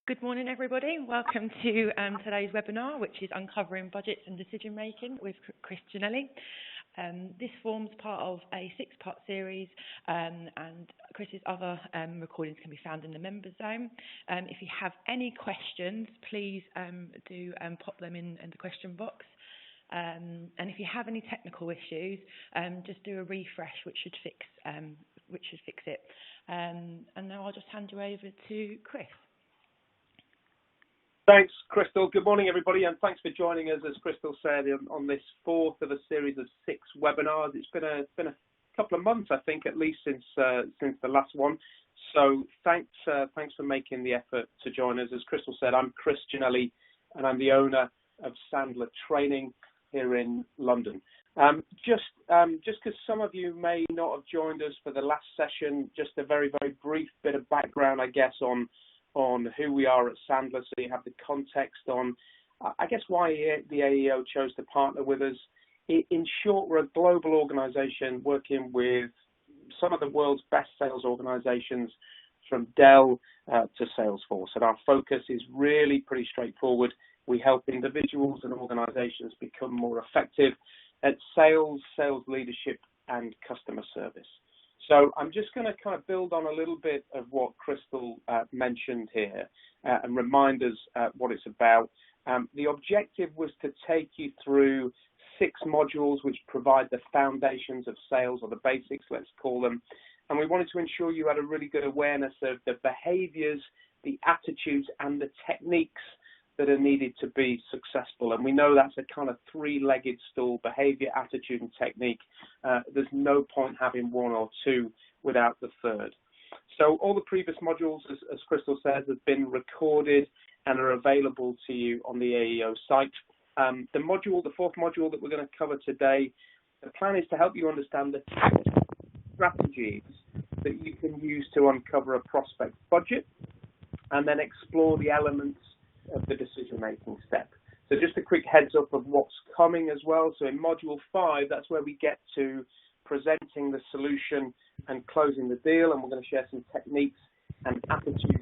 Good morning, everybody. Welcome to today's webinar, which is Uncovering Budgets and Decision Making with Chris Ginnelly. This forms part of a six-part series, and Chris's other recordings can be found in the Members Zone. If you have any questions, please do pop them in the question box. And if you have any technical issues, just do a refresh, which should fix it. And now I'll just hand you over to Chris. Thanks, Crystal. Good morning, everybody, and thanks for joining us, as Crystal said, on this fourth of a series of 6 webinars. It's been a couple of months, I think, at least since the last one. So thanks for making the effort to join us. As Crystal said, I'm Chris Ginnelly, and I'm the owner of Sandler Training here in London. Just because some of you may not have joined us for the last session, just a very, very brief bit of background, I guess, on who we are at Sandler, so you have the context on, I guess, why the AEO chose to partner with us. In short, we're a global organization working with some of the world's best sales organizations, from Dell to Salesforce, and our focus is really pretty straightforward. We help individuals and organizations become more effective at sales leadership, and customer service. So I'm just going to kind of build on a little bit of what Crystal mentioned here and remind us what it's about. The objective was to take you through 6 modules which provide the foundations of sales, or the basics, let's call them. And we wanted to ensure you had a really good awareness of the behaviors, the attitudes, and the techniques that are needed to be successful. And we know that's a kind of 3-legged stool: behavior, attitude, and technique. There's no point having one or two without the third. So all the previous modules, as Crystal says, have been recorded and are available to you on the AEO site. The fourth module that we're going to cover today, the plan is to help you understand the tactical strategies that you can use to uncover a prospect's budget, and then explore the elements of the decision-making step. So just a quick heads up of what's coming as well. So in Module 5, that's where we get to presenting the solution and closing the deal, and we're going to share some techniques and attitudes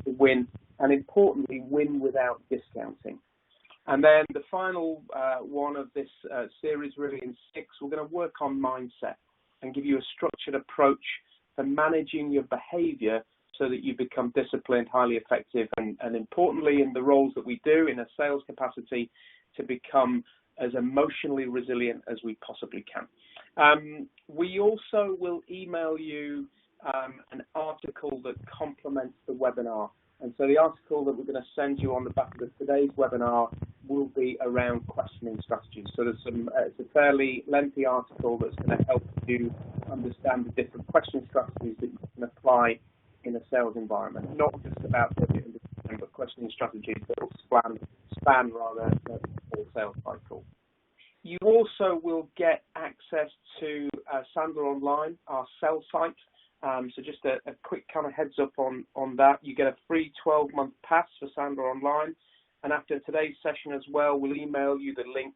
to win, and importantly, win without discounting. And then the final one of this series, really in 6, we're going to work on mindset and give you a structured approach for managing your behavior so that you become disciplined, highly effective, and importantly, in the roles that we do in a sales capacity, to become as emotionally resilient as we possibly can. We also will email you an article that complements the webinar. And so the article that we're going to send you on the back of today's webinar will be around questioning strategies. So there's it's a fairly lengthy article that's going to help you understand the different question strategies that you can apply in a sales environment, not just about budget and decision, but questioning strategies that will span the whole sales cycle. You also will get access to Sandler Online, our sell site. So just a quick kind of heads up on that. You get a free 12-month pass for Sandler Online. And after today's session as well, we'll email you the link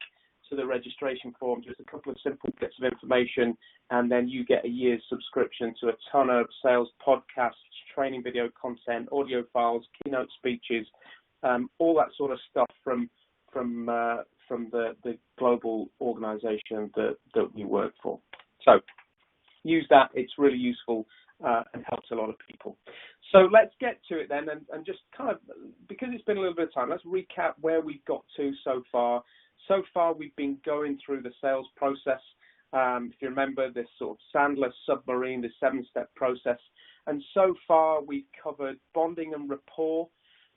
to the registration form, just a couple of simple bits of information, and then you get a year's subscription to a ton of sales podcasts, training video content, audio files, keynote speeches, all that sort of stuff from the global organization that we work for. So use that. It's really useful and helps a lot of people. So let's get to it then, and just kind of, because it's been a little bit of time, let's recap where we've got to so far. So far, we've been going through the sales process. If you remember, this sort of Sandler submarine, the 7-step process. And so far, we've covered bonding and rapport.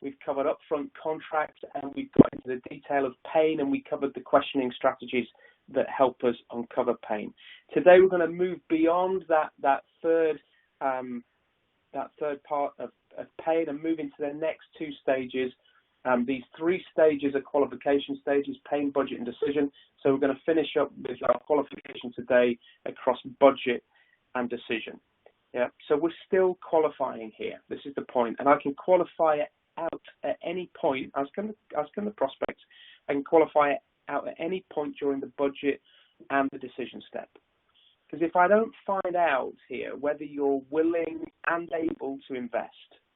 We've covered upfront contracts, and we've got into the detail of pain, and we covered the questioning strategies that help us uncover pain. Today, we're going to move beyond that third part of pain and move into the next 2 stages. These 3 stages are qualification stages: pain, budget, and decision. So we're going to finish up with our qualification today across budget and decision. Yeah. So we're still qualifying here. This is the point, and I can qualify it out at any point. Asking the prospect, I can qualify it out at any point during the budget and the decision step. Because if I don't find out here whether you're willing and able to invest,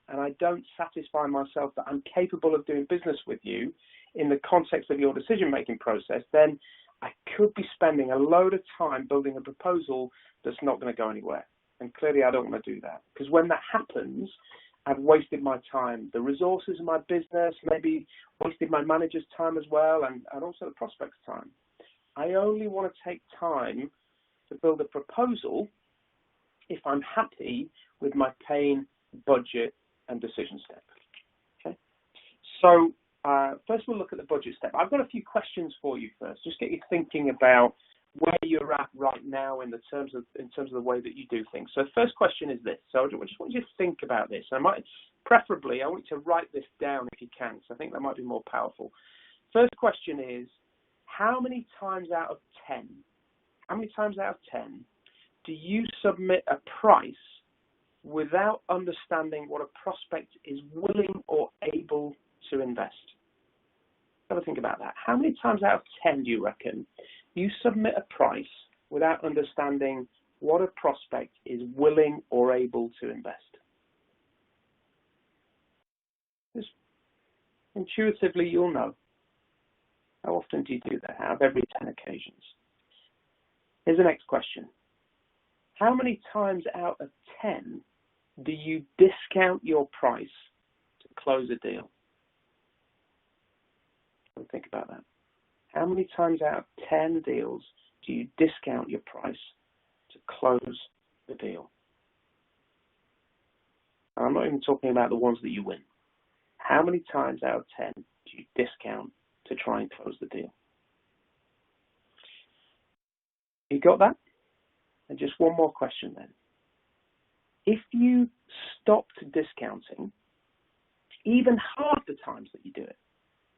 and I don't satisfy myself that I'm capable of doing business with you in the context of your decision-making process, then I could be spending a load of time building a proposal that's not going to go anywhere. And clearly I don't want to do that, because when that happens, I've wasted my time, the resources of my business, maybe wasted my manager's time as well, and also the prospect's time. I only want to take time to build a proposal if I'm happy with my pain, budget, and decision step. Okay. So first we'll look at the budget step. I've got a few questions for you first. Just get you thinking about where you're at right now in terms of the way that you do things. So the first question is this. So I just want you to think about this. I want you to write this down if you can, because I think that might be more powerful. First question is, how many times out of 10 do you submit a price without understanding what a prospect is willing or able to invest? Have a think about that. How many times out of 10 do you reckon you submit a price without understanding what a prospect is willing or able to invest? Just intuitively, you'll know. How often do you do that? Out of every 10 occasions. Here's the next question. How many times out of 10 do you discount your price to close a deal? Think about that. How many times out of 10 deals do you discount your price to close the deal? And I'm not even talking about the ones that you win. How many times out of 10 do you discount to try and close the deal? You got that? And just one more question then. If you stopped discounting, even half the times that you do it,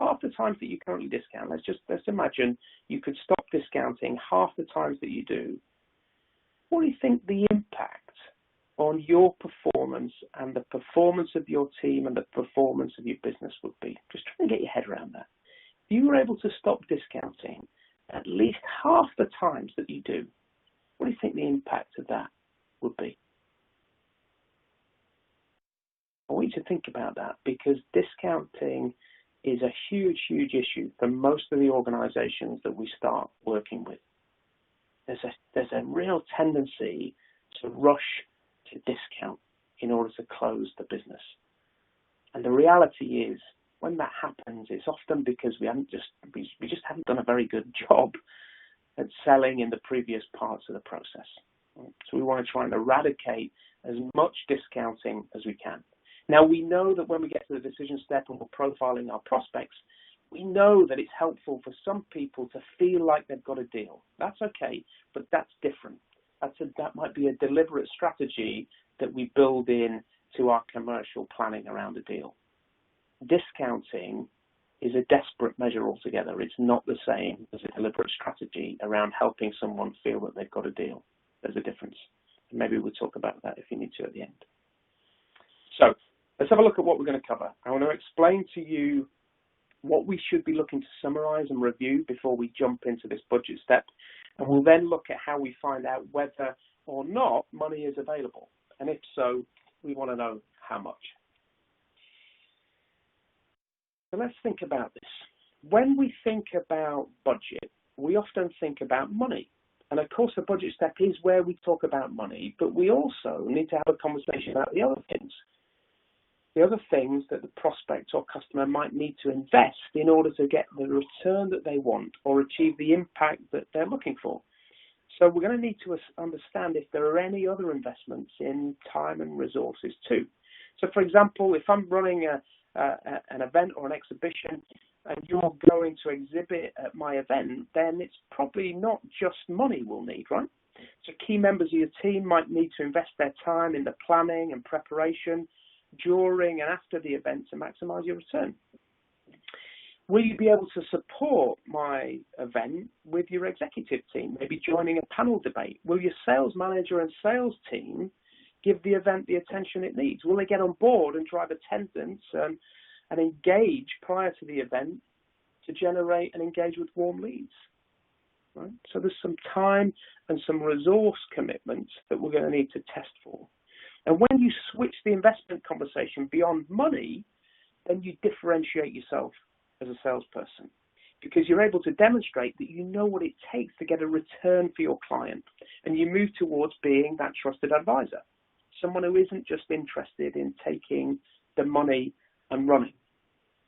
half the times that you currently discount, let's imagine you could stop discounting half the times that you do, what do you think the impact on your performance and the performance of your team and the performance of your business would be? Just trying to get your head around that. If you were able to stop discounting at least half the times that you do, what do you think the impact of that would be? I want you to think about that, because discounting is a huge, huge issue for most of the organizations that we start working with. There's a real tendency to rush to discount in order to close the business. And the reality is, when that happens, it's often because we just haven't done a very good job at selling in the previous parts of the process. So we want to try and eradicate as much discounting as we can. Now, we know that when we get to the decision step and we're profiling our prospects, we know that it's helpful for some people to feel like they've got a deal. That's okay, but that's different. That might be a deliberate strategy that we build in to our commercial planning around a deal. Discounting is a desperate measure altogether. It's not the same as a deliberate strategy around helping someone feel that they've got a deal. There's a difference. And maybe we'll talk about that if you need to at the end. So let's have a look at what we're going to cover. I want to explain to you what we should be looking to summarize and review before we jump into this budget step. And we'll then look at how we find out whether or not money is available. And if so, we want to know how much. So let's think about this. When we think about budget, we often think about money. And of course, the budget step is where we talk about money, but we also need to have a conversation about the other things. The other things that the prospect or customer might need to invest in order to get the return that they want or achieve the impact that they're looking for. So we're going to need to understand if there are any other investments in time and resources too. So for example, if I'm running an event or an exhibition and you're going to exhibit at my event, then it's probably not just money we'll need, right? So key members of your team might need to invest their time in the planning and preparation during and after the event to maximize your return. Will you be able to support my event with your executive team, maybe joining a panel debate? Will your sales manager and sales team give the event the attention it needs? Will they get on board and drive attendance and engage prior to the event to generate and engage with warm leads? Right? So there's some time and some resource commitments that we're going to need to test for. And when you switch the investment conversation beyond money, then you differentiate yourself as a salesperson, because you're able to demonstrate that you know what it takes to get a return for your client, and you move towards being that trusted advisor, someone who isn't just interested in taking the money and running.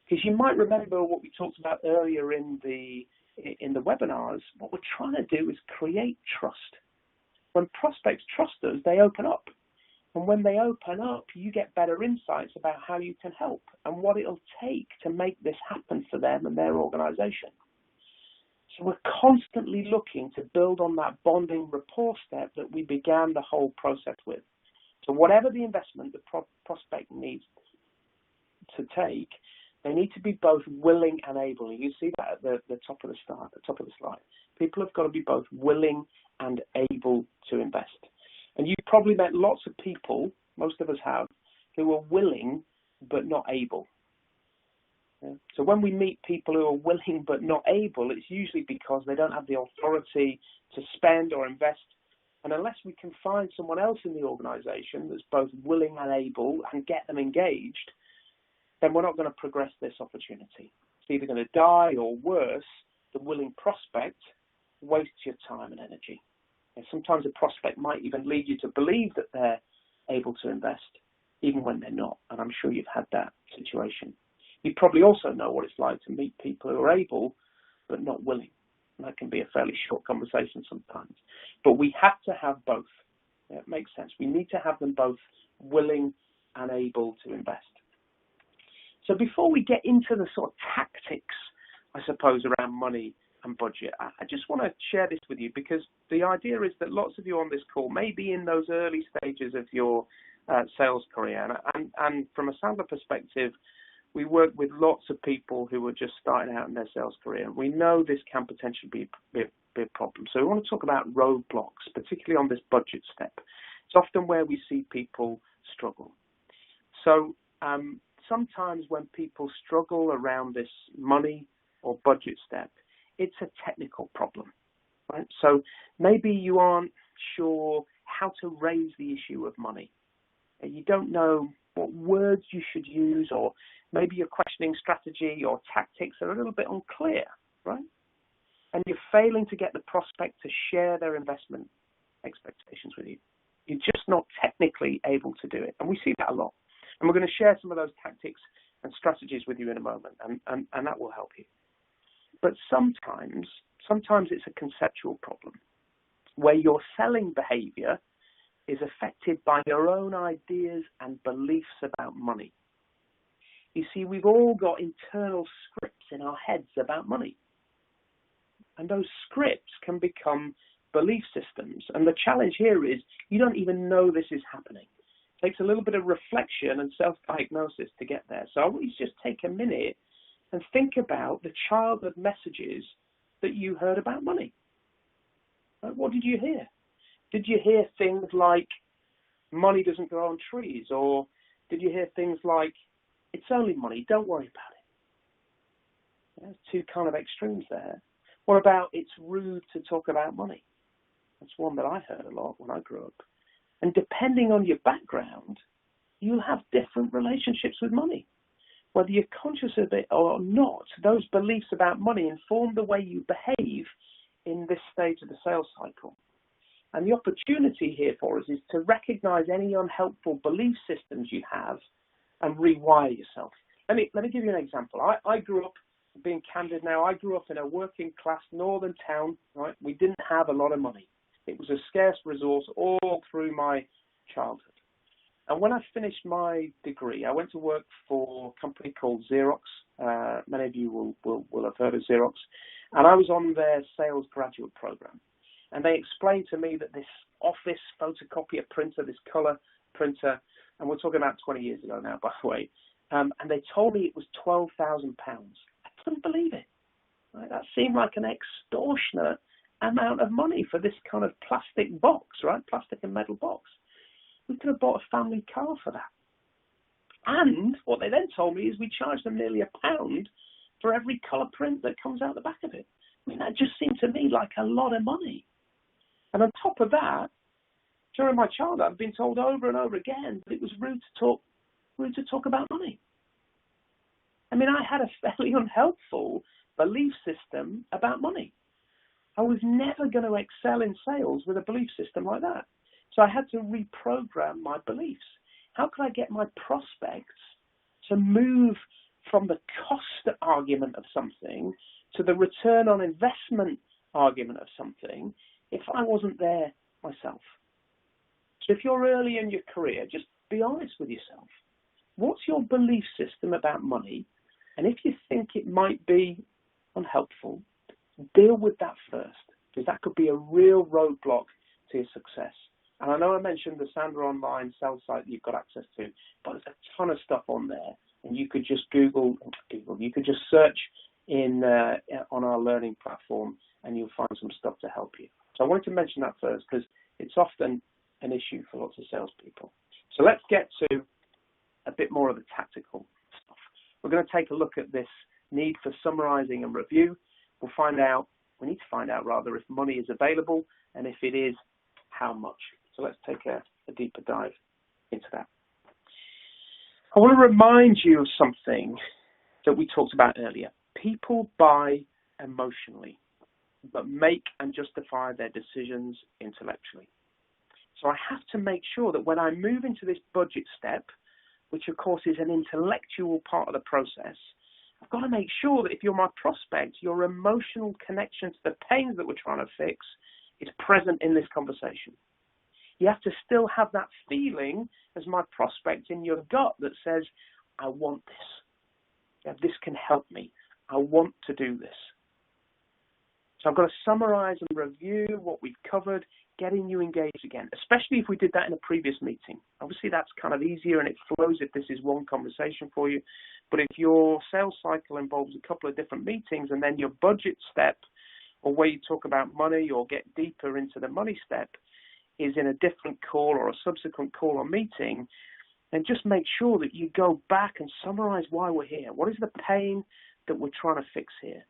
Because you might remember what we talked about earlier in the webinars. What we're trying to do is create trust. When prospects trust us, they open up. And when they open up, you get better insights about how you can help and what it'll take to make this happen for them and their organization. So we're constantly looking to build on that bonding rapport step that we began the whole process with. So whatever the investment the prospect needs to take, they need to be both willing and able. You see that at the top of the slide. People have got to be both willing and able to invest. And you've probably met lots of people, most of us have, who are willing but not able. Yeah? So when we meet people who are willing but not able, it's usually because they don't have the authority to spend or invest. And unless we can find someone else in the organization that's both willing and able and get them engaged, then we're not going to progress this opportunity. It's either going to die, or worse, the willing prospect wastes your time and energy. And sometimes a prospect might even lead you to believe that they're able to invest, even when they're not. And I'm sure you've had that situation. You probably also know what it's like to meet people who are able but not willing. And that can be a fairly short conversation sometimes. But we have to have both. Yeah, it makes sense. We need to have them both willing and able to invest. So before we get into the sort of tactics, I suppose, around money and budget, I just want to share this with you, because the idea is that lots of you on this call may be in those early stages of your sales career. And from a Sandler perspective, we work with lots of people who are just starting out in their sales career. We know this can potentially be a problem. So we want to talk about roadblocks, particularly on this budget step. It's often where we see people struggle. So sometimes when people struggle around this money or budget step, it's a technical problem, right? So maybe you aren't sure how to raise the issue of money. You don't know what words you should use, or maybe your questioning strategy or tactics are a little bit unclear, right? And you're failing to get the prospect to share their investment expectations with you. You're just not technically able to do it. And we see that a lot. And we're going to share some of those tactics and strategies with you in a moment, and that will help you. But sometimes it's a conceptual problem where your selling behavior is affected by your own ideas and beliefs about money. You see, we've all got internal scripts in our heads about money. And those scripts can become belief systems. And the challenge here is you don't even know this is happening. It takes a little bit of reflection and self-diagnosis to get there. So I want you to just take a minute and think about the childhood messages that you heard about money. What did you hear? Did you hear things like money doesn't grow on trees? Or did you hear things like it's only money, don't worry about it? There's two kind of extremes there. What about it's rude to talk about money? That's one that I heard a lot when I grew up. And depending on your background, you'll have different relationships with money. Whether you're conscious of it or not, those beliefs about money inform the way you behave in this stage of the sales cycle. And the opportunity here for us is to recognize any unhelpful belief systems you have and rewire yourself. Let me give you an example. I grew up, being candid now, I grew up in a working class northern town, right? We didn't have a lot of money. It was a scarce resource all through my childhood. And when I finished my degree, I went to work for a company called Xerox. Many of you will have heard of Xerox. And I was on their sales graduate program. And they explained to me that this office photocopier printer, this color printer, and we're talking about 20 years ago now, by the way, and they told me it was £12,000. I couldn't believe it. Right? That seemed like an extortionate amount of money for this kind of plastic box, right? Plastic and metal box. We could have bought a family car for that. And what they then told me is we charge them nearly £1 for every colour print that comes out the back of it. I mean, that just seemed to me like a lot of money. And on top of that, During my childhood, I've been told over and over again that it was rude to talk about money. I mean, I had a fairly unhelpful belief system about money. I was never going to excel in sales with a belief system like that. So I had to reprogram my beliefs. How can I get my prospects to move from the cost argument of something to the return on investment argument of something if I wasn't there myself? So if you're early in your career, just be honest with yourself. What's your belief system about money? And if you think it might be unhelpful, deal with that first, because that could be a real roadblock to your success. And I know I mentioned the Sandra Online sales site that you've got access to, but there's a ton of stuff on there. And you could just you could just search on our learning platform and you'll find some stuff to help you. So I wanted to mention that first because it's often an issue for lots of salespeople. So let's get to a bit more of the tactical stuff. We're going to take a look at this need for summarizing and review. We need to find out rather if money is available, and if it is, how much. So let's take a deeper dive into that. I want to remind you of something that we talked about earlier. People buy emotionally, but make and justify their decisions intellectually. So I have to make sure that when I move into this budget step, which of course is an intellectual part of the process, I've got to make sure that if you're my prospect, your emotional connection to the pains that we're trying to fix is present in this conversation. You have to still have that feeling as my prospect in your gut that says, I want this. Yeah, this can help me. I want to do this. So I've got to summarize and review what we've covered, getting you engaged again, especially if we did that in a previous meeting. Obviously, that's kind of easier and it flows if this is one conversation for you. But if your sales cycle involves a couple of different meetings and then your budget step or where you talk about money or get deeper into the money step is in a different call or a subsequent call or meeting, then just make sure that you go back and summarize why we're here. What is the pain that we're trying to fix here?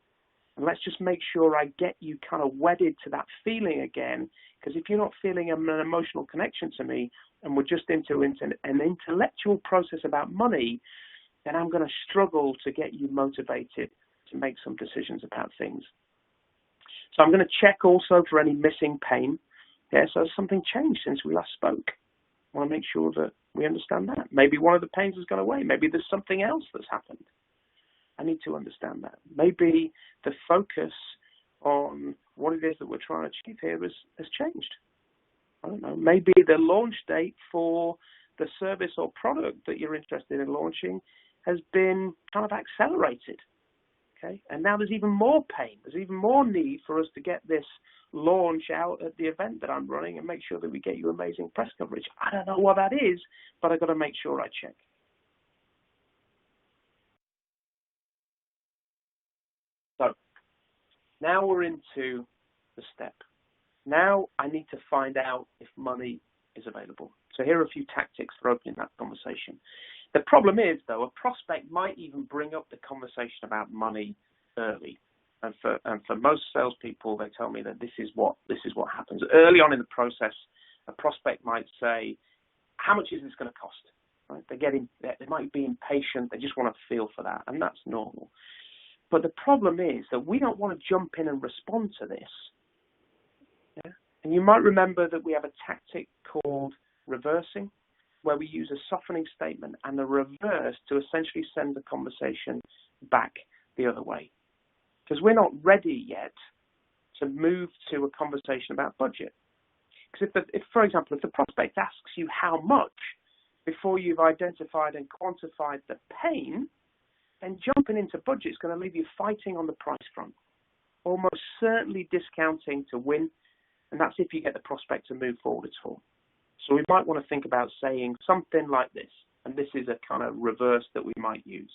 And let's just make sure I get you kind of wedded to that feeling again, because if you're not feeling an emotional connection to me and we're just into an intellectual process about money, then I'm going to struggle to get you motivated to make some decisions about things. So I'm going to check also for any missing pain. Yeah, so has something changed since we last spoke? I want to make sure that we understand that. Maybe one of the pains has gone away. Maybe there's something else that's happened. I need to understand that. Maybe the focus on what it is that we're trying to achieve here has changed. I don't know. Maybe the launch date for the service or product that you're interested in launching has been kind of accelerated. Okay, and now there's even more pain. There's even more need for us to get this launch out at the event that I'm running and make sure that we get you amazing press coverage. I don't know what that is, but I've got to make sure I check. So now we're into the step. Now I need to find out if money is available. So here are a few tactics for opening that conversation. The problem is, though, a prospect might even bring up the conversation about money early. And for most salespeople, they tell me that this is what happens. Early on in the process, a prospect might say, how much is this going to cost? Right? They might be impatient. They just want to feel for that, and that's normal. But the problem is that we don't want to jump in and respond to this. Yeah? And you might remember that we have a tactic called reversing, where we use a softening statement and a reverse to essentially send the conversation back the other way. Because we're not ready yet to move to a conversation about budget. Because if, for example, if the prospect asks you how much before you've identified and quantified the pain, then jumping into budget is going to leave you fighting on the price front, almost certainly discounting to win, and that's if you get the prospect to move forward at all. So we might want to think about saying something like this, and this is a kind of reverse that we might use.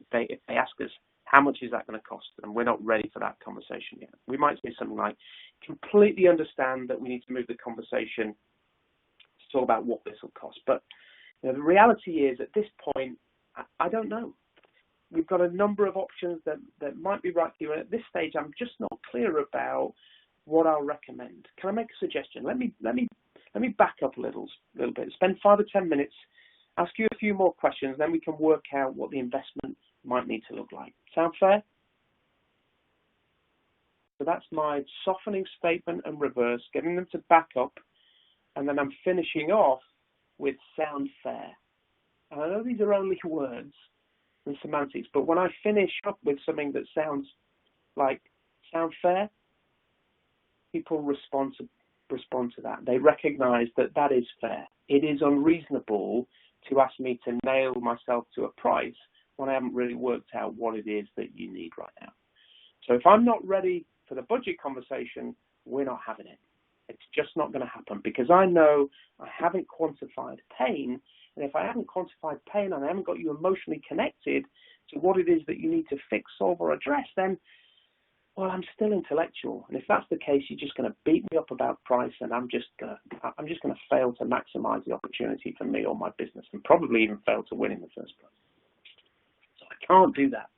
If they ask us, how much is that going to cost? And we're not ready for that conversation yet. We might say something like, completely understand that we need to move the conversation to talk about what this will cost. But the reality is, at this point, I don't know. We've got a number of options that might be right for you. And at this stage, I'm just not clear about what I'll recommend. Can I make a suggestion? Let me let me back up a little bit. Spend 5 or 10 minutes, ask you a few more questions, then we can work out what the investment might need to look like. Sound fair? So that's my softening statement and reverse, getting them to back up, and then I'm finishing off with sound fair. And I know these are only words and semantics, but when I finish up with something that sounds like sound fair, people respond to that. They recognize that that is fair. It is unreasonable to ask me to nail myself to a price when I haven't really worked out what it is that you need right now. So if I'm not ready for the budget conversation, we're not having it. It's just not going to happen because I know I haven't quantified pain. And if I haven't quantified pain and I haven't got you emotionally connected to what it is that you need to fix, solve, or address, then, well, I'm still intellectual. And if that's the case, you're just going to beat me up about price, and I'm just going to fail to maximize the opportunity for me or my business, and probably even fail to win in the first place. So I can't do that.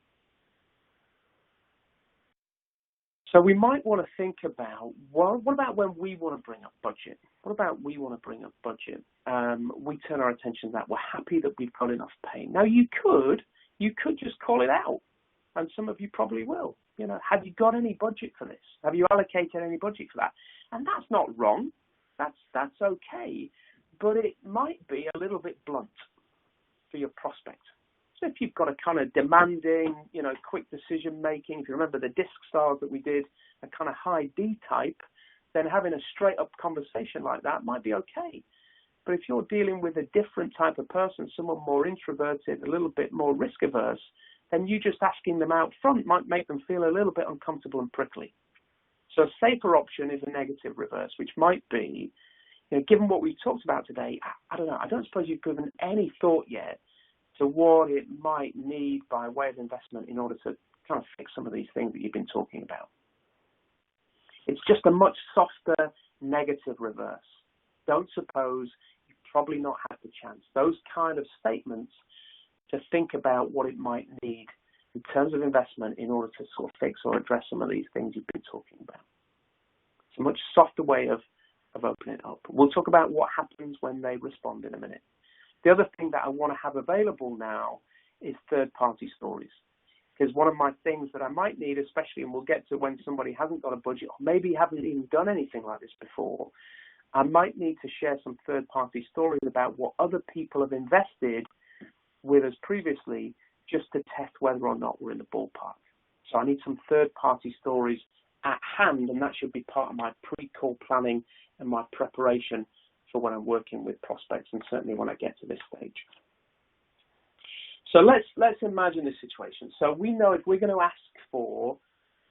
So we might want to think about, well, what about when we want to bring up budget? What about we want to bring up budget? We turn our attention to that. We're happy that we've got enough pain. Now, you could just call it out, and some of you probably will. You know, have you got any budget for this? Have you allocated any budget for that? And that's not wrong. That's okay, but it might be a little bit blunt for your prospect. So if you've got a kind of demanding, quick decision making, if you remember the disc styles that we did, a kind of high D type, then having a straight up conversation like that might be okay. But if you're dealing with a different type of person, someone more introverted, a little bit more risk averse, then you just asking them out front might make them feel a little bit uncomfortable and prickly. So a safer option is a negative reverse, which might be, given what we've talked about today, I don't know, I don't suppose you've given any thought yet to what it might need by way of investment in order to kind of fix some of these things that you've been talking about. It's just a much softer negative reverse. Don't suppose you've probably not had the chance. Those kind of statements to think about what it might need in terms of investment in order to sort of fix or address some of these things you've been talking about. It's a much softer way of opening it up. We'll talk about what happens when they respond in a minute. The other thing that I want to have available now is third-party stories. Because one of my things that I might need, especially, and we'll get to when somebody hasn't got a budget, or maybe haven't even done anything like this before, I might need to share some third-party stories about what other people have invested with us previously just to test whether or not we're in the ballpark. So I need some third-party stories at hand, and that should be part of my pre-call planning and my preparation for when I'm working with prospects, and certainly when I get to this stage. So let's imagine this situation. So we know if we're going to ask for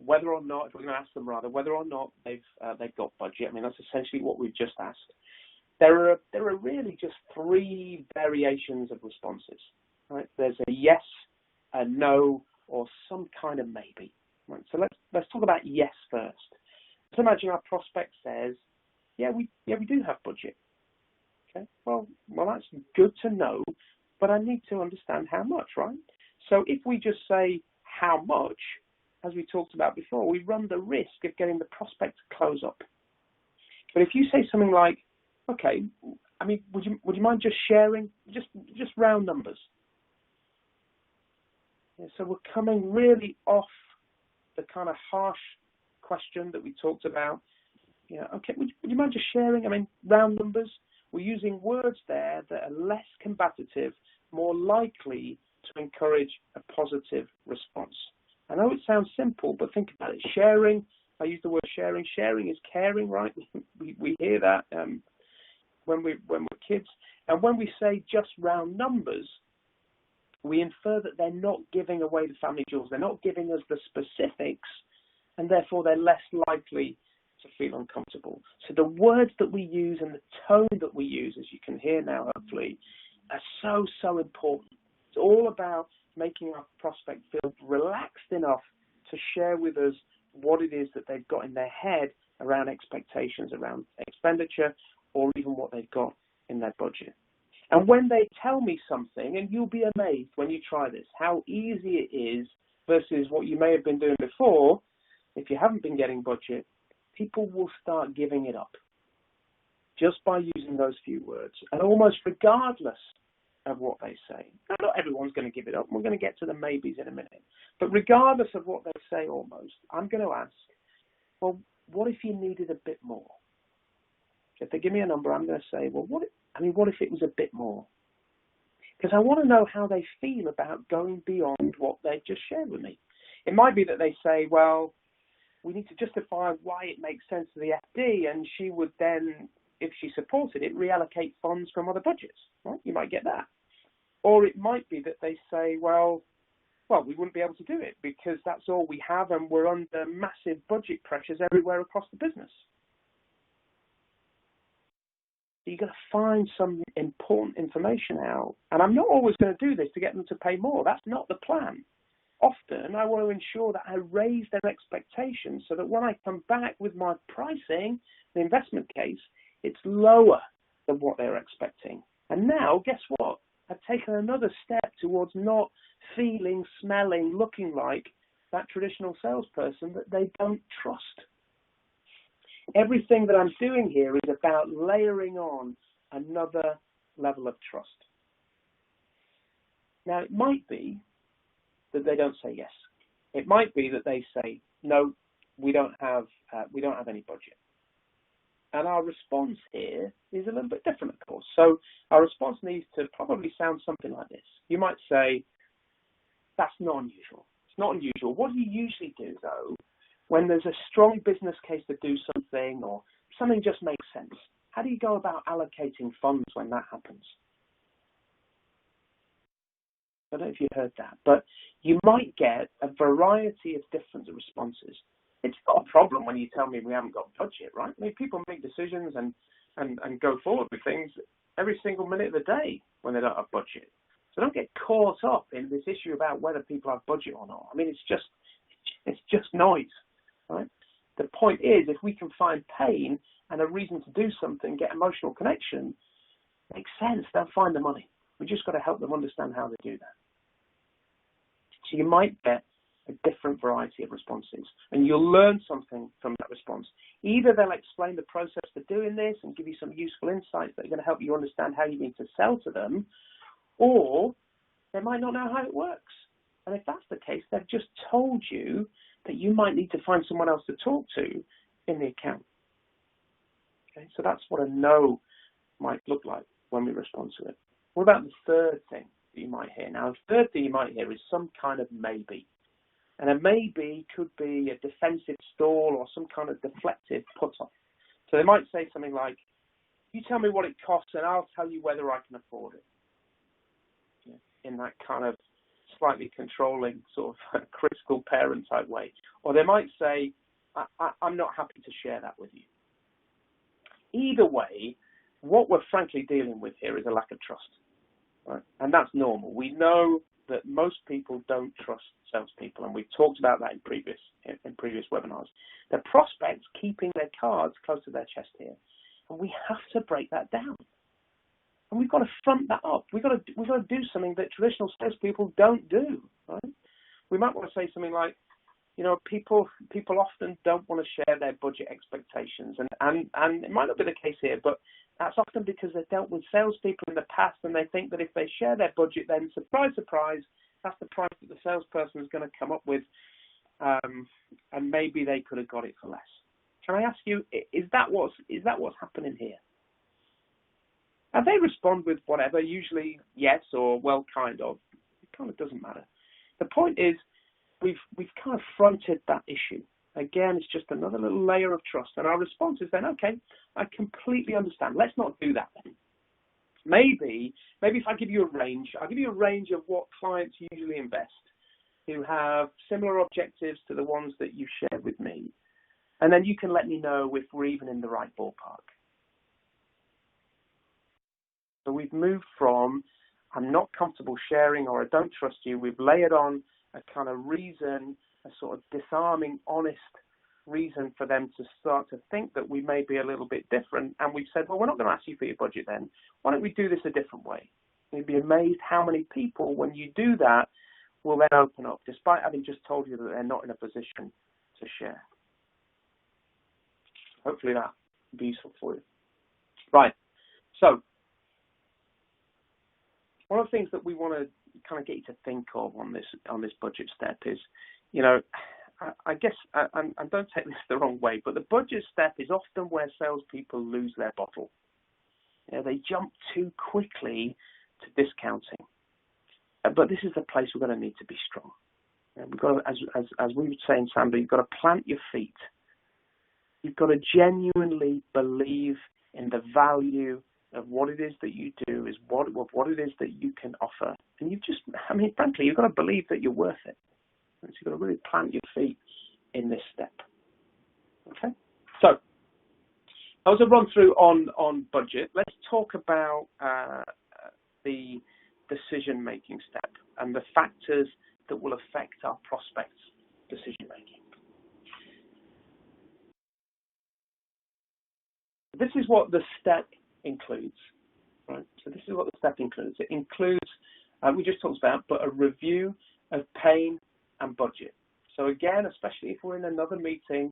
whether or not they've got budget. I mean, that's essentially what we've just asked. There are really just 3 variations of responses. Right? There's a yes, a no, or some kind of maybe. Right? So let's talk about yes first. Let's imagine our prospect says, yeah, we do have budget. Okay, well, that's good to know, but I need to understand how much, right? So if we just say how much, as we talked about before, we run the risk of getting the prospect to close up. But if you say something like, okay, I mean, would you mind just sharing, just round numbers? Yeah, so we're coming really off the kind of harsh question that we talked about. Okay, would you mind just sharing? I mean, round numbers. We're using words there that are less combative, more likely to encourage a positive response. I know it sounds simple, but think about it. Sharing, I use the word sharing. Sharing is caring, right? We hear that when we're kids. And when we say just round numbers, we infer that they're not giving away the family jewels. They're not giving us the specifics, and therefore they're less likely to feel uncomfortable. So the words that we use and the tone that we use, as you can hear now, hopefully, are so important. It's all about making our prospect feel relaxed enough to share with us what it is that they've got in their head around expectations, around expenditure, or even what they've got in their budget. And when they tell me something, and you'll be amazed when you try this, how easy it is versus what you may have been doing before. If you haven't been getting budget, people will start giving it up. just by using those few words, and almost regardless of what they say. Now, not everyone's going to give it up. We're going to get to the maybes in a minute. But regardless of what they say almost, I'm going to ask, well, what if you needed a bit more? If they give me a number, I'm going to say, well, what if it was a bit more? Because I want to know how they feel about going beyond what they've just shared with me. It might be that they say, well, we need to justify why it makes sense to the FD, and she would then, if she supported it, reallocate funds from other budgets. Right? You might get that. Or it might be that they say, well, we wouldn't be able to do it because that's all we have and we're under massive budget pressures everywhere across the business. So you've got to find some important information out. And I'm not always going to do this to get them to pay more. That's not the plan. Often I want to ensure that I raise their expectations so that when I come back with my pricing, the investment case, it's lower than what they're expecting. And now, guess what? I've taken another step towards not feeling, smelling, looking like that traditional salesperson that they don't trust. Everything that I'm doing here is about layering on another level of trust. Now, it might be that they don't say yes. It might be that they say, no, we don't have any budget. And our response here is a little bit different, of course. So our response needs to probably sound something like this. You might say, that's not unusual. It's not unusual. What do you usually do, though, when there's a strong business case to do something or something just makes sense? How do you go about allocating funds when that happens? I don't know if you heard that, but you might get a variety of different responses. It's not a problem when you tell me we haven't got budget, right? I mean, people make decisions and go forward with things every single minute of the day when they don't have budget. So don't get caught up in this issue about whether people have budget or not. I mean, it's just noise, right? The point is, if we can find pain and a reason to do something, get emotional connection, makes sense. They'll find the money. We just got to help them understand how they do that. So you might get a different variety of responses, and you'll learn something from that response. Either they'll explain the process for doing this and give you some useful insights that are going to help you understand how you need to sell to them, or they might not know how it works. And if that's the case, they've just told you that you might need to find someone else to talk to in the account. Okay, so that's what a no might look like when we respond to it. What about the third thing that you might hear? Now, the third thing you might hear is some kind of maybe. And a maybe could be a defensive stall or some kind of deflective put-off. So they might say something like, you tell me what it costs and I'll tell you whether I can afford it. Yeah, in that kind of slightly controlling sort of critical parent type way. Or they might say, I'm not happy to share that with you. Either way, what we're frankly dealing with here is a lack of trust. Right? And that's normal. We know that most people don't trust salespeople, and we've talked about that in previous webinars. The prospects keeping their cards close to their chest here, and we have to break that down. And we've got to front that up. We've got to do something that traditional salespeople don't do. Right? We might want to say something like, you know, people often don't want to share their budget expectations, and it might not be the case here, but that's often because they've dealt with salespeople in the past, and they think that if they share their budget, then surprise, surprise, that's the price that the salesperson is going to come up with, and maybe they could have got it for less. Can I ask you, is that what's happening here? And they respond with whatever, usually yes or well, kind of. It kind of doesn't matter. The point is, we've kind of fronted that issue. Again, it's just another little layer of trust. And our response is then, okay, I completely understand. Let's not do that then. Maybe if I give you a range, I'll give you a range of what clients usually invest who have similar objectives to the ones that you shared with me. And then you can let me know if we're even in the right ballpark. So we've moved from, I'm not comfortable sharing or I don't trust you. We've layered on a kind of reason, a sort of disarming, honest reason for them to start to think that we may be a little bit different. And we've said, well, we're not going to ask you for your budget then. Why don't we do this a different way? You'd be amazed how many people, when you do that, will then open up, despite having just told you that they're not in a position to share. Hopefully that will be useful for you. Right. So one of the things that we want to kind of get you to think of on this budget step is, I guess, and don't take this the wrong way, but the budget step is often where salespeople lose their bottle. They jump too quickly to discounting. But this is the place we're going to need to be strong. We've got to, as we would say in Sandra, you've got to plant your feet. You've got to genuinely believe in the value of what it is that you do, is what it is that you can offer. And frankly, you've got to believe that you're worth it. So you've got to really plant your feet in this step. Okay? So, that was a run through on budget. Let's talk about the decision-making step and the factors that will affect our prospects' decision-making. This is what the step includes, right? So this is what the step includes. It includes, we just talked about, but a review of pain and budget. So again, especially if we're in another meeting,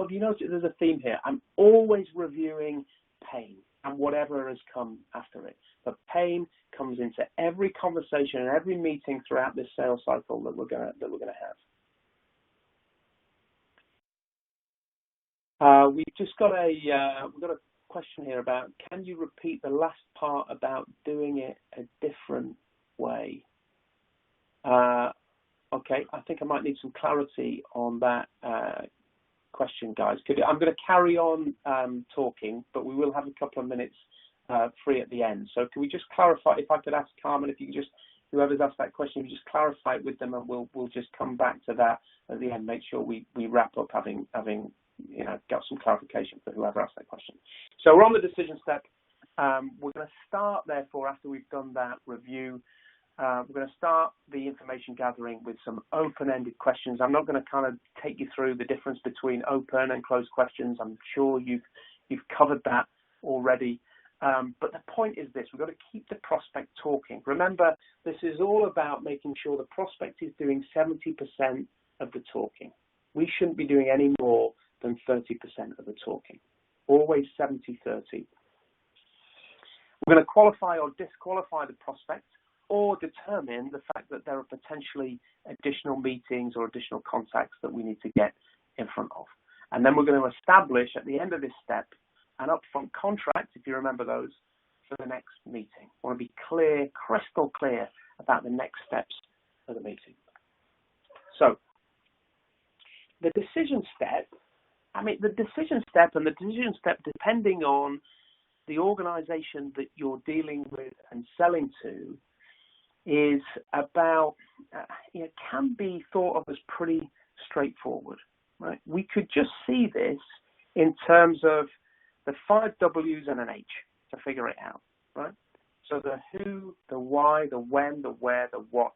you notice there's a theme here. I'm always reviewing pain and whatever has come after it. But pain comes into every conversation and every meeting throughout this sales cycle that we're gonna have. We've got a question here about, can you repeat the last part about doing it a different way? Okay, I think I might need some clarity on that question, guys. I'm going to carry on talking, but we will have a couple of minutes free at the end. So can we just clarify, if I could ask Carmen, if you could just, whoever's asked that question, you just clarify it with them, and we'll just come back to that at the end, make sure we wrap up having got some clarification for whoever asked that question. So we're on the decision step. We're going to start, therefore, after we've done that review, we're going to start the information gathering with some open-ended questions. I'm not going to kind of take you through the difference between open and closed questions. I'm sure you've covered that already. But the point is this: we've got to keep the prospect talking. Remember, this is all about making sure the prospect is doing 70% of the talking. We shouldn't be doing any more than 30% of the talking. Always 70-30. We're going to qualify or disqualify the prospect, or determine the fact that there are potentially additional meetings or additional contacts that we need to get in front of. And then we're going to establish at the end of this step an upfront contract, if you remember those, for the next meeting. I want to be clear, crystal clear about the next steps of the meeting. So, the decision step, depending on the organization that you're dealing with and selling to, is about, can be thought of as pretty straightforward, right? We could just see this in terms of the 5 W's and an H to figure it out, right? So the who, the why, the when, the where, the what,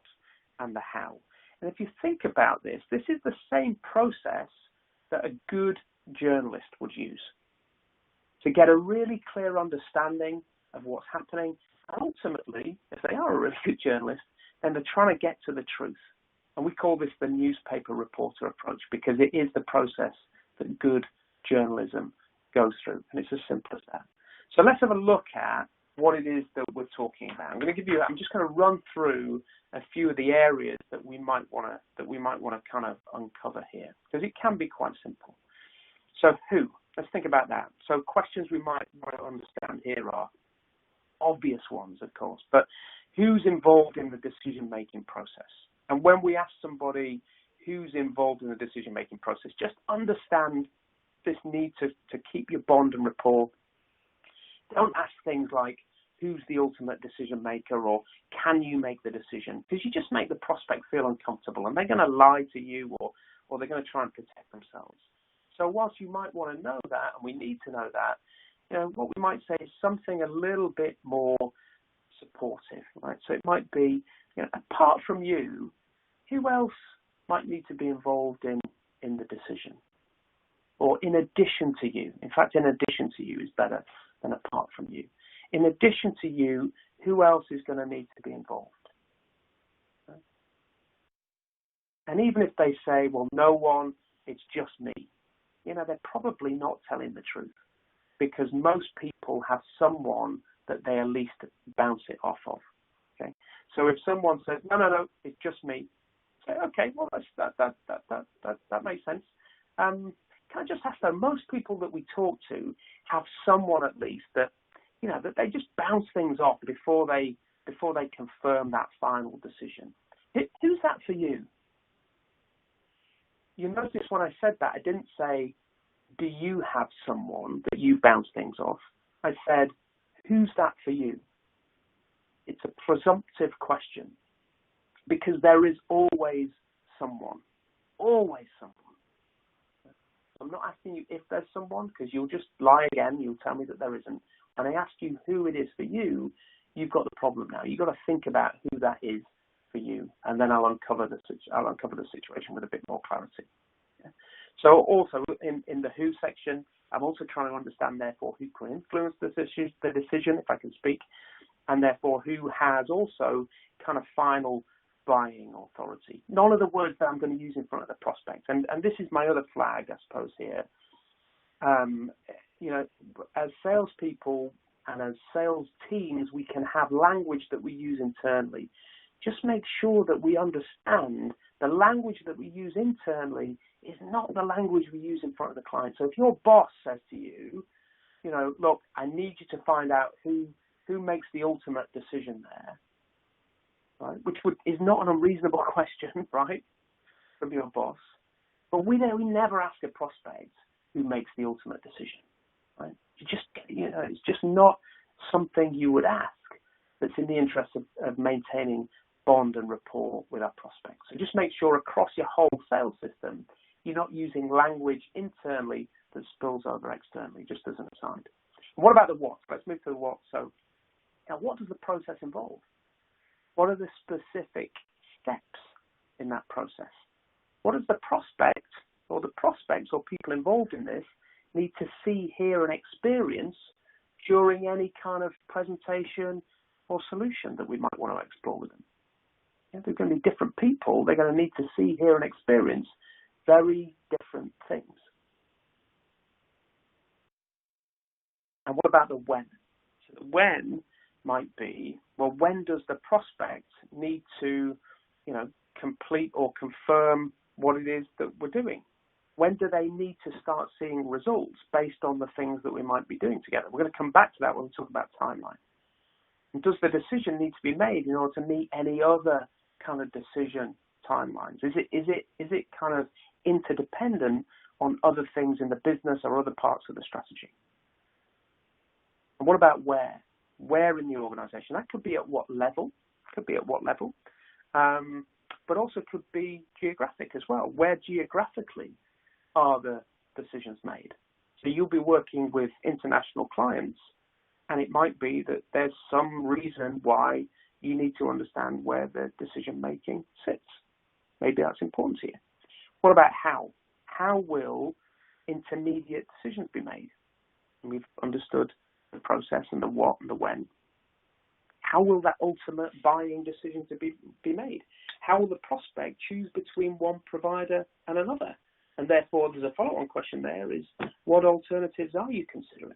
and the how. And if you think about this, this is the same process that a good journalist would use to get a really clear understanding of what's happening. And ultimately, if they are a really good journalist, then they're trying to get to the truth. And we call this the newspaper reporter approach, because it is the process that good journalism goes through. And it's as simple as that. So let's have a look at what it is that we're talking about. I'm just going to run through a few of the areas that we might want to kind of uncover here, because it can be quite simple. So who? Let's think about that. So questions we might want to understand here are obvious ones, of course, but who's involved in the decision-making process? And when we ask somebody who's involved in the decision-making process, just understand this need to keep your bond and rapport. Don't ask things like, who's the ultimate decision maker, or can you make the decision? Because you just make the prospect feel uncomfortable, and they're going to lie to you, or they're going to try and protect themselves. So whilst you might want to know that, and we need to know that, what we might say is something a little bit more supportive, right? So it might be, apart from you, who else might need to be involved in the decision? Or in addition to you. In fact, in addition to you is better than apart from you. In addition to you, who else is going to need to be involved? Right? And even if they say, well, no one, it's just me, they're probably not telling the truth, because most people have someone that they at least bounce it off of. Okay, so if someone says no, it's just me, say okay, well that makes sense. Can I just ask though? Most people that we talk to have someone at least that that they just bounce things off before they confirm that final decision. Who's that for you? You notice when I said that, I didn't say, do you have someone that you bounce things off? I said, who's that for you? It's a presumptive question because there is always someone. Always someone. I'm not asking you if there's someone because you'll just lie again. You'll tell me that there isn't. And I ask you who it is for you, you've got the problem now. You've got to think about who that is for you, and then I'll uncover the situation with a bit more clarity. Yeah. So also in the who section, I'm also trying to understand therefore who can influence the decision, if I can speak, and therefore who has also kind of final buying authority. None of the words that I'm going to use in front of the prospect, and this is my other flag, I suppose here. As salespeople and as sales teams, we can have language that we use internally. Just make sure that we understand the language that we use internally is not the language we use in front of the client. So if your boss says to you, look, I need you to find out who makes the ultimate decision there, right? Which is not an unreasonable question, right, from your boss. But we never ask a prospect who makes the ultimate decision, right? It's just not something you would ask that's in the interest of maintaining bond and rapport with our prospects. So just make sure across your whole sales system, you're not using language internally that spills over externally, just as an aside. And what about the what? Let's move to the what. So now what does the process involve? What are the specific steps in that process? What does the prospect or the prospects or people involved in this need to see, hear, and experience during any kind of presentation or solution that we might want to explore with them? They're going to be different people. They're going to need to see, hear, and experience very different things. And what about the when? So the when might be, well, when does the prospect need to, complete or confirm what it is that we're doing? When do they need to start seeing results based on the things that we might be doing together? We're going to come back to that when we talk about timeline. And does the decision need to be made in order to meet any other kind of decision timelines? Is it kind of interdependent on other things in the business or other parts of the strategy? And what about where? Where in the organization? That could be at what level? But also could be geographic as well. Where geographically are the decisions made? So you'll be working with international clients, and it might be that there's some reason why you need to understand where the decision-making sits. Maybe that's important to you. What about how? How will intermediate decisions be made? And we've understood the process and the what and the when. How will that ultimate buying decision to be made? How will the prospect choose between one provider and another? And therefore, there's a follow-on question there is, what alternatives are you considering?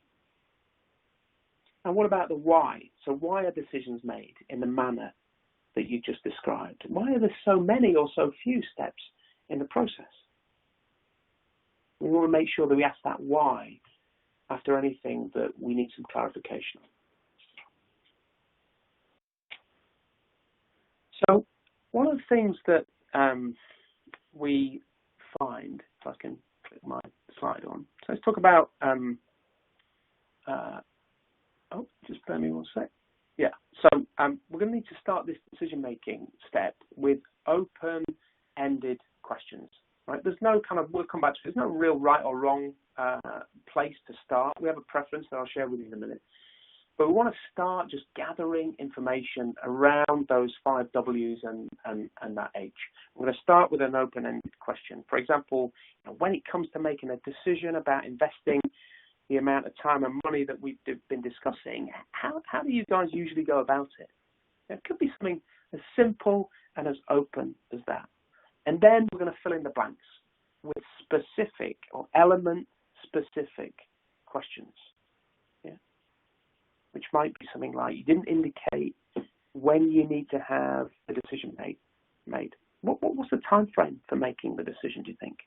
And what about the why? So why are decisions made in the manner that you just described? Why are there so many or so few steps in the process? We want to make sure that we ask that why after anything that we need some clarification on. So one of the things that we find, if I can click my slide on, so let's talk about, just bear me one sec. Yeah, so we're going to need to start this decision-making step with open-ended questions, right? There's no kind of, we'll come back to it, there's no real right or wrong place to start. We have a preference that I'll share with you in a minute. But we want to start just gathering information around those 5 W's and that H. We're going to start with an open-ended question. For example, when it comes to making a decision about investing the amount of time and money that we've been discussing, how do you guys usually go about it? It could be something as simple and as open as that. And then we're going to fill in the blanks with specific or element-specific questions. which might be something like you didn't indicate when you need to have the decision made. What's the time frame for making the decision, do you think?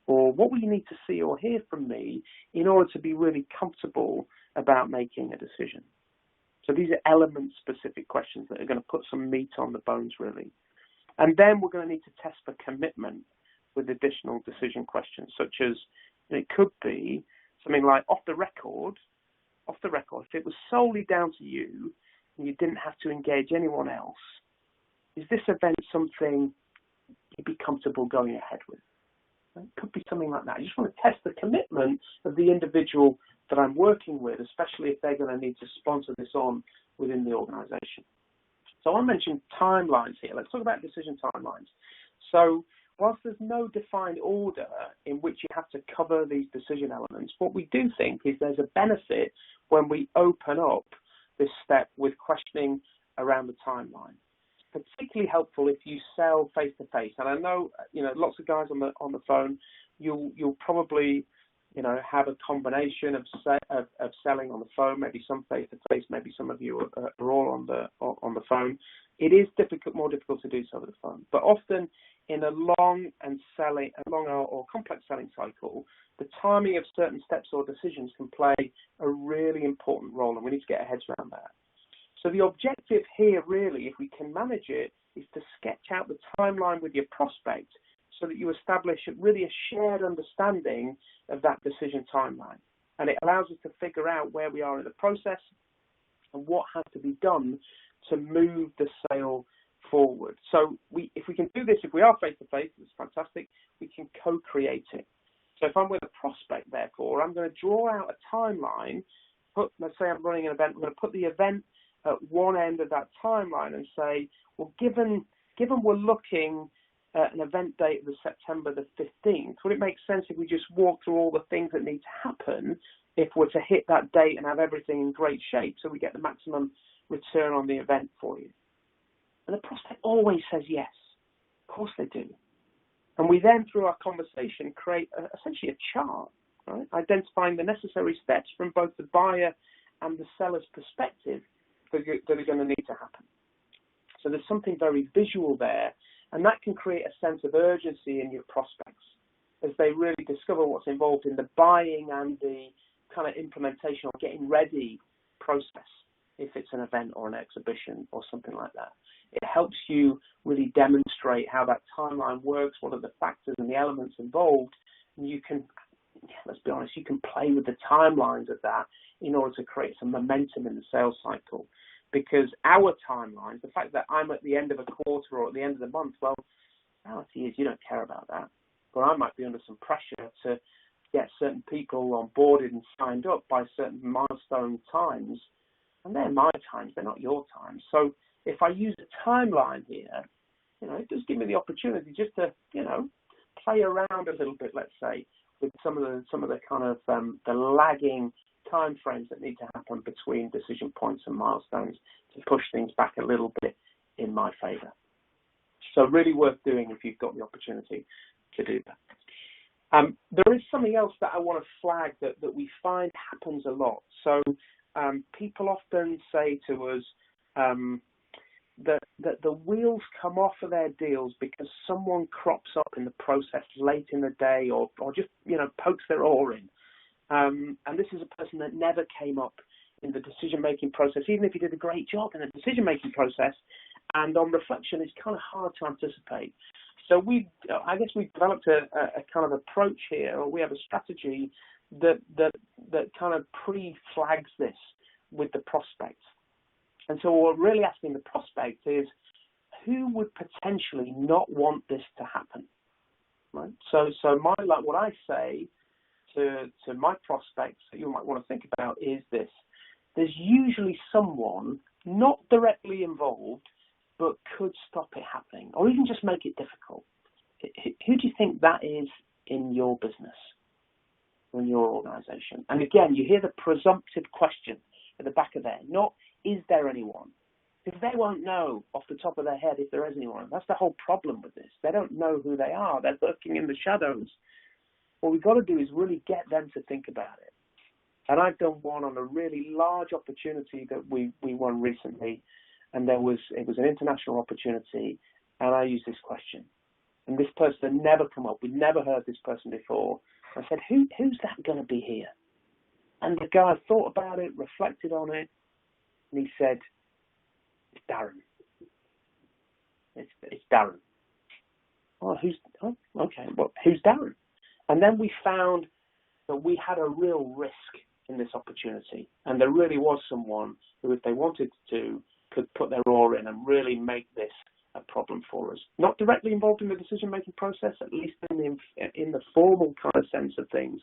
Or what will you need to see or hear from me in order to be really comfortable about making a decision? So these are element-specific questions that are going to put some meat on the bones, really. And then we're going to need to test for commitment with additional decision questions, such as, it could be something like off the record, if it was solely down to you and you didn't have to engage anyone else, is this event something you'd be comfortable going ahead with? It could be something like that. I just want to test the commitment of the individual that I'm working with, especially if they're going to need to sponsor this on within the organization. So I mentioned timelines here. Let's talk about decision timelines. So whilst there's no defined order in which you have to cover these decision elements, what we do think is there's a benefit when we open up this step with questioning around the timeline. It's particularly helpful if you sell face-to-face. And I know, lots of guys on the phone, you'll probably, have a combination of selling on the phone, maybe some face-to-face, maybe some of you are all on the phone. It is more difficult to do so over the phone. But often in a long or complex selling cycle, the timing of certain steps or decisions can play a really important role, and we need to get our heads around that. So the objective here, really, if we can manage it, is to sketch out the timeline with your prospect so that you establish really a shared understanding of that decision timeline. And it allows us to figure out where we are in the process and what has to be done to move the sale forward. So if we can do this, if we are face-to-face, it's fantastic, we can co-create it. So if I'm with a prospect, therefore, I'm going to draw out a timeline. Let's say I'm running an event, I'm going to put the event at one end of that timeline and say, well, given we're looking at an event date of September the 15th, would it make sense if we just walk through all the things that need to happen if we're to hit that date and have everything in great shape so we get the maximum return on the event for you? And the prospect always says yes. Of course they do. And we then, through our conversation, create essentially a chart, right? Identifying the necessary steps from both the buyer and the seller's perspective that are going to need to happen. So there's something very visual there, and that can create a sense of urgency in your prospects as they really discover what's involved in the buying and the kind of implementation or getting ready process, if it's an event or an exhibition or something like that. It helps you really demonstrate how that timeline works, what are the factors and the elements involved, and you can, let's be honest, you can play with the timelines of that in order to create some momentum in the sales cycle. Because our timelines, the fact that I'm at the end of a quarter or at the end of the month, well, the reality is you don't care about that. But I might be under some pressure to get certain people onboarded and signed up by certain milestone times, and they're my times, they're not your times. So if I use a timeline here, it does give me the opportunity just to, play around a little bit, let's say, with some of the kind of the lagging time frames that need to happen between decision points and milestones to push things back a little bit in my favor. So really worth doing if you've got the opportunity to do that. There is something else that I want to flag that we find happens a lot. So people often say to us that the wheels come off of their deals because someone crops up in the process late in the day or just, pokes their oar in. And this is a person that never came up in the decision-making process, even if he did a great job in the decision-making process. And on reflection, it's kind of hard to anticipate. So I guess we've developed a kind of approach here, or we have a strategy that kind of pre-flags this with the prospect. And so what we're really asking the prospect is, who would potentially not want this to happen? Right? So what I say to my prospects that you might want to think about is this. There's usually someone not directly involved but could stop it happening or even just make it difficult. Who do you think that is in your business or in your organization? And again, you hear the presumptive question at the back of there, not is there anyone? Because they won't know off the top of their head if there is anyone. That's the whole problem with this. They don't know who they are. They're lurking in the shadows. What we've got to do is really get them to think about it. And I've done one on a really large opportunity that we won recently, and it was an international opportunity, and I used this question. And this person had never come up. We'd never heard this person before. I said, who's that going to be here? And the guy thought about it, reflected on it, and he said, it's Darren. It's Darren. Oh, okay. Well, who's Darren? And then we found that we had a real risk in this opportunity, and there really was someone who, if they wanted to, could put their oar in and really make this a problem for us. Not directly involved in the decision-making process, at least in the formal kind of sense of things,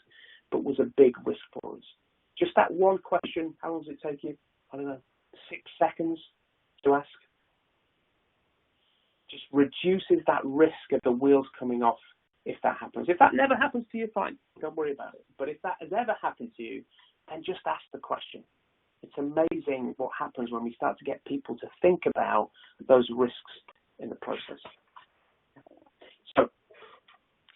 but was a big risk for us. Just that one question, how long does it take you? I don't know, 6 seconds to ask. Just reduces that risk of the wheels coming off if that happens. If that never happens to you, fine, don't worry about it. But if that has ever happened to you, then just ask the question. It's amazing what happens when we start to get people to think about those risks in the process. So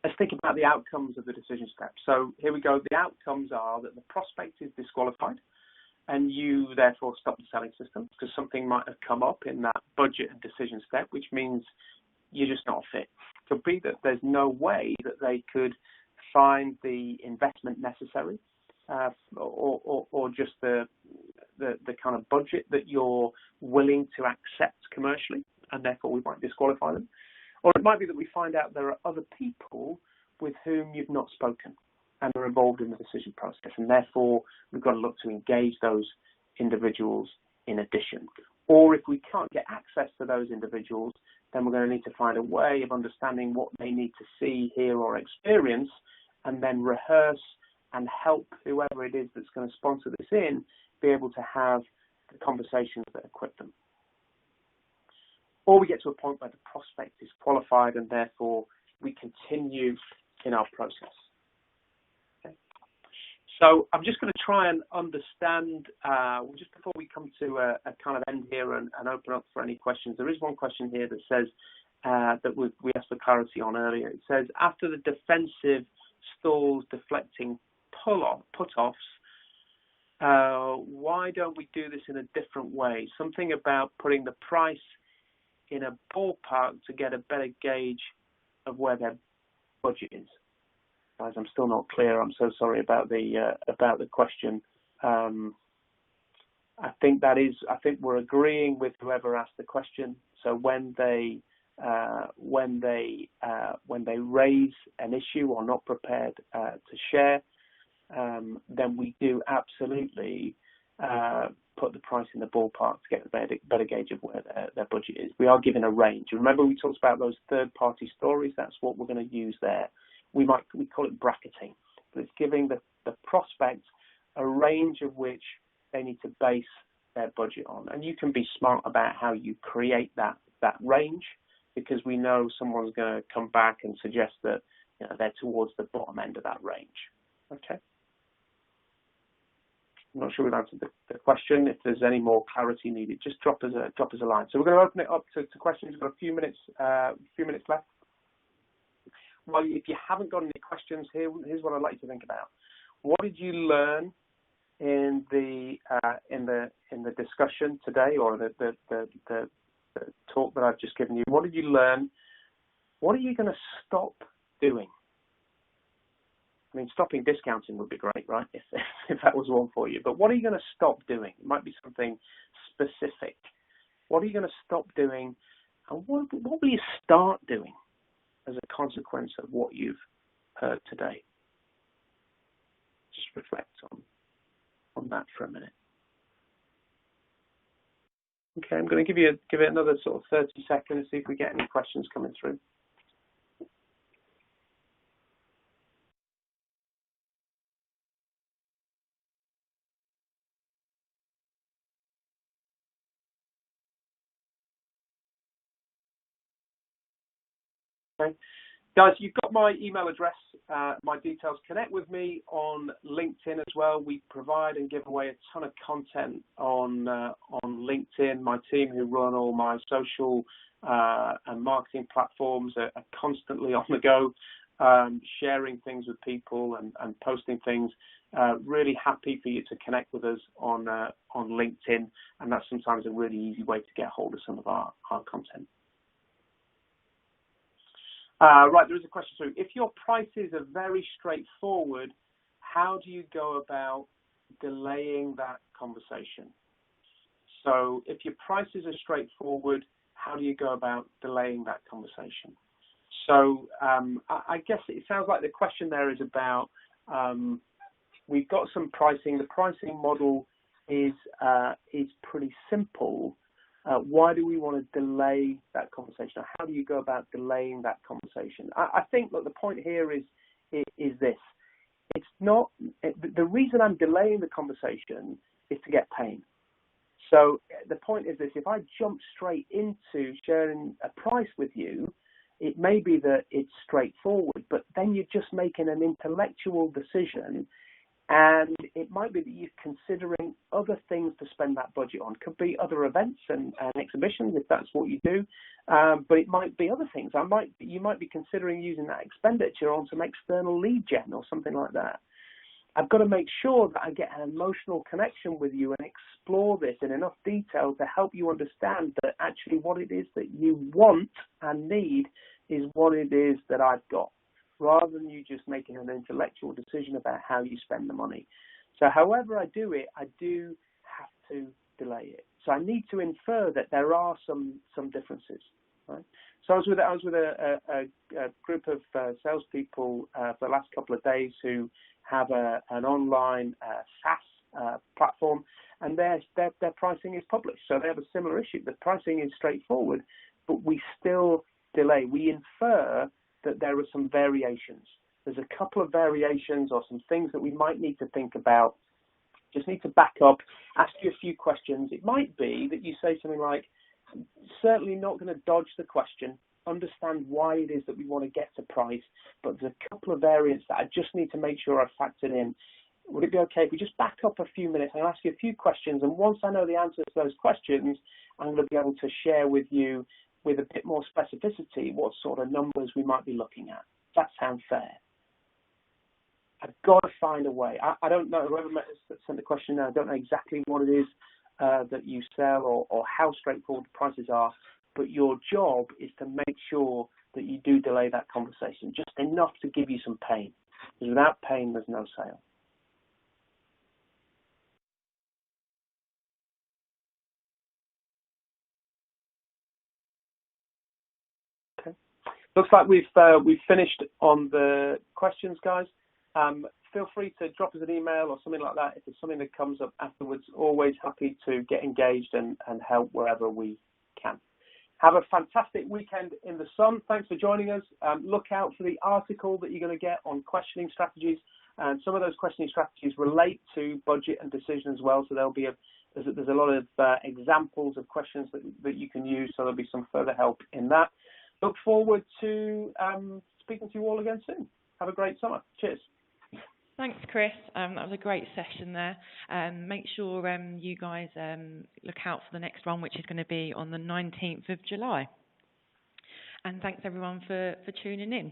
let's think about the outcomes of the decision step. So here we go. The outcomes are that the prospect is disqualified, and you therefore stop the selling system because something might have come up in that budget and decision step, which means you're just not a fit. It could be that there's no way that they could find the investment necessary, or just the kind of budget that you're willing to accept commercially, and therefore we might disqualify them. Or it might be that we find out there are other people with whom you've not spoken and are involved in the decision process, and therefore we've got to look to engage those individuals in addition. Or if we can't get access to those individuals, then we're going to need to find a way of understanding what they need to see, hear, or experience, and then rehearse and help whoever it is that's going to sponsor this in be able to have the conversations that equip them. Or we get to a point where the prospect is qualified and therefore we continue in our process. Okay. So I'm just going to try and understand, just before we come to a kind of end here and open up for any questions, there is one question here that says, that we asked for clarity on earlier. It says, after the defensive stalls deflecting put-offs, why don't we do this in a different way? Something about putting the price in a ballpark to get a better gauge of where their budget is. Guys, I'm still not clear. I'm so sorry about the question. I think we're agreeing with whoever asked the question. So when they raise an issue or not prepared to share, then we do absolutely put the price in the ballpark to get a better gauge of where their budget is. We are given a range. Remember we talked about those third-party stories? That's what we're going to use there. We call it bracketing, but it's giving the prospect a range of which they need to base their budget on. And you can be smart about how you create that range, because we know someone's going to come back and suggest that they're towards the bottom end of that range. Okay. I'm not sure we've answered the question. If there's any more clarity needed, just drop us a line. So we're going to open it up to questions. We've got a few minutes left. Well, if you haven't got any questions, here's what I'd like you to think about. What did you learn in the discussion today, or the talk that I've just given you? What did you learn? What are you going to stop doing? I mean, stopping discounting would be great, right? If that was one for you. But what are you going to stop doing? It might be something specific. What are you going to stop doing? And what will you start doing as a consequence of what you've heard today? Just reflect on that for a minute. Okay, I'm going to give it another sort of 30 seconds, see if we get any questions coming through. Okay. Guys, you've got my email address, my details. Connect with me on LinkedIn as well. We provide and give away a ton of content on LinkedIn. My team who run all my social and marketing platforms are constantly on the go, sharing things with people and posting things. Really happy for you to connect with us on LinkedIn, and that's sometimes a really easy way to get hold of some of our content. Right, there is a question through. If your prices are very straightforward, how do you go about delaying that conversation? So if your prices are straightforward, how do you go about delaying that conversation? So I guess it sounds like the question there is about, we've got some pricing. The pricing model is pretty simple. Why do we want to delay that conversation? How do you go about delaying that conversation? I think, look, the point here is this. It's not, the reason I'm delaying the conversation is to get pain. So the point is this: if I jump straight into sharing a price with you, it may be that it's straightforward, but then you're just making an intellectual decision, and it might be that you're considering other things to spend that budget on. Could be other events and exhibitions if that's what you do, but it might be other things. You might be considering using that expenditure on some external lead gen or something like that. I've got to make sure that I get an emotional connection with you and explore this in enough detail to help you understand that actually what it is that you want and need is what it is that I've got, rather than you just making an intellectual decision about how you spend the money. So however I do it, I do have to delay it. So I need to infer that there are some differences. Right? So I was with a group of salespeople for the last couple of days who have an online SaaS platform, and their pricing is published. So they have a similar issue. The pricing is straightforward, but we still delay. We infer that there are some variations. There's a couple of variations or some things that we might need to think about. Just need to back up, ask you a few questions. It might be that you say something like, certainly not going to dodge the question, understand why it is that we want to get to price, but there's a couple of variants that I just need to make sure I've factored in. Would it be okay if we just back up a few minutes and ask you a few questions, and once I know the answers to those questions, I'm going to be able to share with you with a bit more specificity what sort of numbers we might be looking at. That sounds fair. I've got to find a way. I don't know, whoever sent the question now, I don't know exactly what it is that you sell or how straightforward the prices are, but your job is to make sure that you do delay that conversation, just enough to give you some pain. Because without pain, there's no sale. Okay. Looks like we've finished on the questions, guys. Feel free to drop us an email or something like that if there's something that comes up afterwards. Always happy to get engaged and help wherever we can. Have a fantastic weekend in the sun. Thanks for joining us. Look out for the article that you're going to get on questioning strategies. And some of those questioning strategies relate to budget and decision as well. So there'll be there's a lot of examples of questions that you can use. So there'll be some further help in that. Look forward to speaking to you all again soon. Have a great summer. Cheers. Thanks, Chris. That was a great session there. Make sure you guys look out for the next one, which is going to be on the 19th of July. And thanks, everyone, for tuning in.